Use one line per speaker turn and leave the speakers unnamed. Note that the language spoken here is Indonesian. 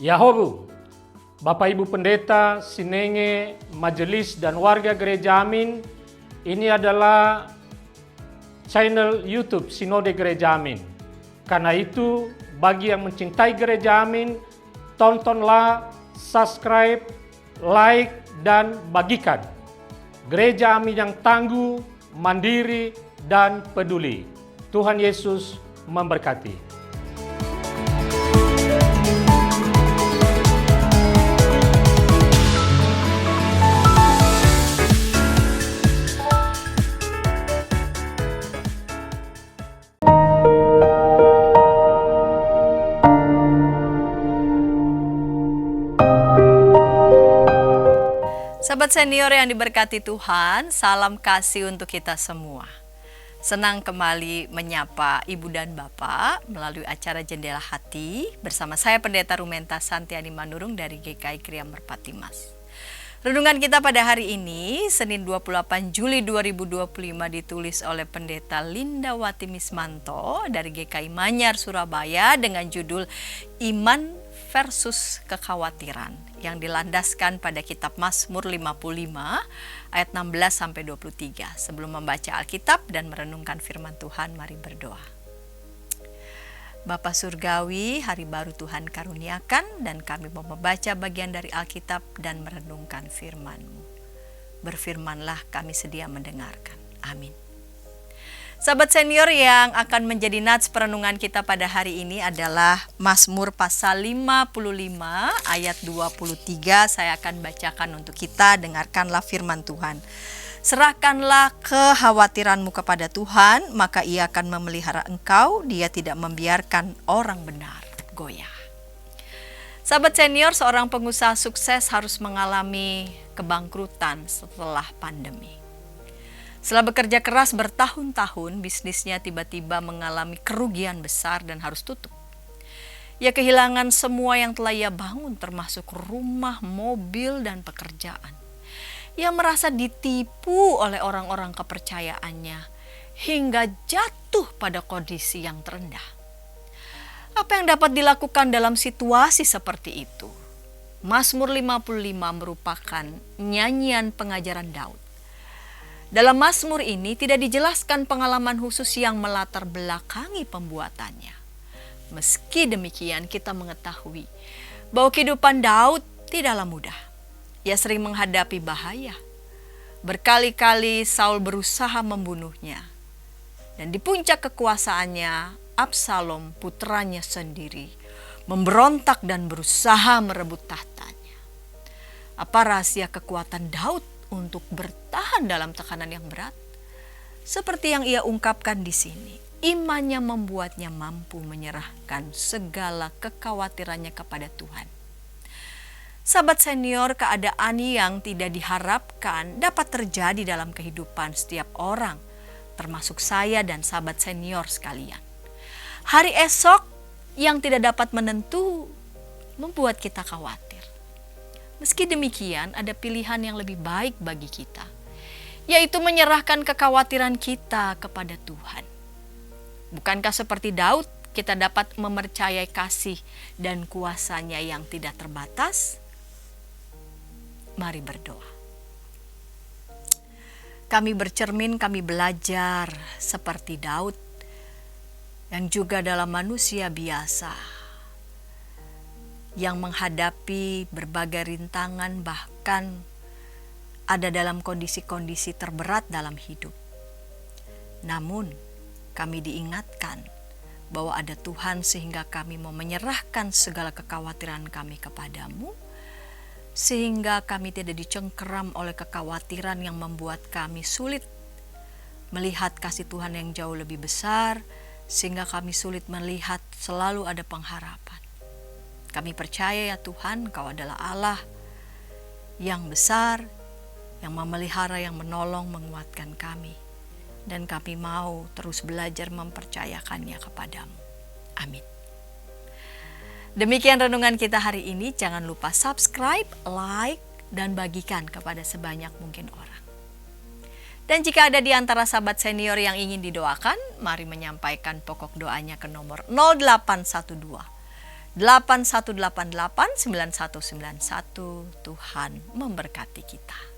Yahobu, Bapak Ibu Pendeta, Sinenge, Majelis dan warga Gereja Amin, ini adalah channel YouTube Sinode Gereja Amin. Karena itu, bagi yang mencintai Gereja Amin, tontonlah, subscribe, like, dan bagikan. Gereja Amin yang tangguh, mandiri, dan peduli. Tuhan Yesus memberkati.
Sahabat senior yang diberkati Tuhan, salam kasih untuk kita semua. Senang kembali menyapa Ibu dan Bapak melalui acara Jendela Hati bersama saya Pendeta Rumenta Santiani Manurung dari GKI Kriya Merpati Mas. Renungan kita pada hari ini, Senin 28 Juli 2025 ditulis oleh Pendeta Lindawati Mismanto dari GKI Manyar, Surabaya dengan judul Iman versus Kekhawatiran yang dilandaskan pada kitab Mazmur 55 ayat 16-23. Sebelum membaca Alkitab dan merenungkan firman Tuhan, mari berdoa. Bapa Surgawi, hari baru Tuhan karuniakan dan kami mau membaca bagian dari Alkitab dan merenungkan firman-Mu. Berfirmanlah, kami sedia mendengarkan. Amin. Sahabat senior, yang akan menjadi nats perenungan kita pada hari ini adalah Mazmur pasal 55 ayat 23. Saya akan bacakan untuk kita, dengarkanlah firman Tuhan. Serahkanlah kekhawatiranmu kepada Tuhan, maka Ia akan memelihara engkau, Dia tidak membiarkan orang benar goyah. Sahabat senior, seorang pengusaha sukses harus mengalami kebangkrutan setelah pandemi. Setelah bekerja keras bertahun-tahun, bisnisnya tiba-tiba mengalami kerugian besar dan harus tutup. Ia kehilangan semua yang telah ia bangun, termasuk rumah, mobil, dan pekerjaan. Ia merasa ditipu oleh orang-orang kepercayaannya, hingga jatuh pada kondisi yang terendah. Apa yang dapat dilakukan dalam situasi seperti itu? Mazmur 55 merupakan nyanyian pengajaran Daud. Dalam Mazmur ini tidak dijelaskan pengalaman khusus yang melatar belakangi pembuatannya. Meski demikian, kita mengetahui bahwa kehidupan Daud tidaklah mudah. Ia sering menghadapi bahaya. Berkali-kali Saul berusaha membunuhnya. Dan di puncak kekuasaannya, Absalom putranya sendiri memberontak dan berusaha merebut tahtanya. Apa rahasia kekuatan Daud untuk bertahan dalam tekanan yang berat? Seperti yang ia ungkapkan di sini, imannya membuatnya mampu menyerahkan segala kekhawatirannya kepada Tuhan. Sahabat senior, keadaan yang tidak diharapkan dapat terjadi dalam kehidupan setiap orang, termasuk saya dan sahabat senior sekalian. Hari esok yang tidak dapat menentu membuat kita khawatir. Meski demikian, ada pilihan yang lebih baik bagi kita, yaitu menyerahkan kekhawatiran kita kepada Tuhan. Bukankah seperti Daud, kita dapat mempercayai kasih dan kuasa-Nya yang tidak terbatas? Mari berdoa. Kami bercermin, kami belajar seperti Daud, yang juga dalam manusia biasa, yang menghadapi berbagai rintangan, bahkan ada dalam kondisi-kondisi terberat dalam hidup. Namun, kami diingatkan bahwa ada Tuhan sehingga kami mau menyerahkan segala kekhawatiran kami kepadamu, sehingga kami tidak dicengkeram oleh kekhawatiran yang membuat kami sulit melihat kasih Tuhan yang jauh lebih besar, sehingga kami sulit melihat selalu ada pengharapan. Kami percaya ya Tuhan, Engkau adalah Allah yang besar, yang memelihara, yang menolong, menguatkan kami. Dan kami mau terus belajar mempercayakannya kepadamu. Amin. Demikian renungan kita hari ini. Jangan lupa subscribe, like, dan bagikan kepada sebanyak mungkin orang. Dan jika ada di antara sahabat senior yang ingin didoakan, mari menyampaikan pokok doanya ke nomor 0812 8188 9191. Tuhan memberkati kita.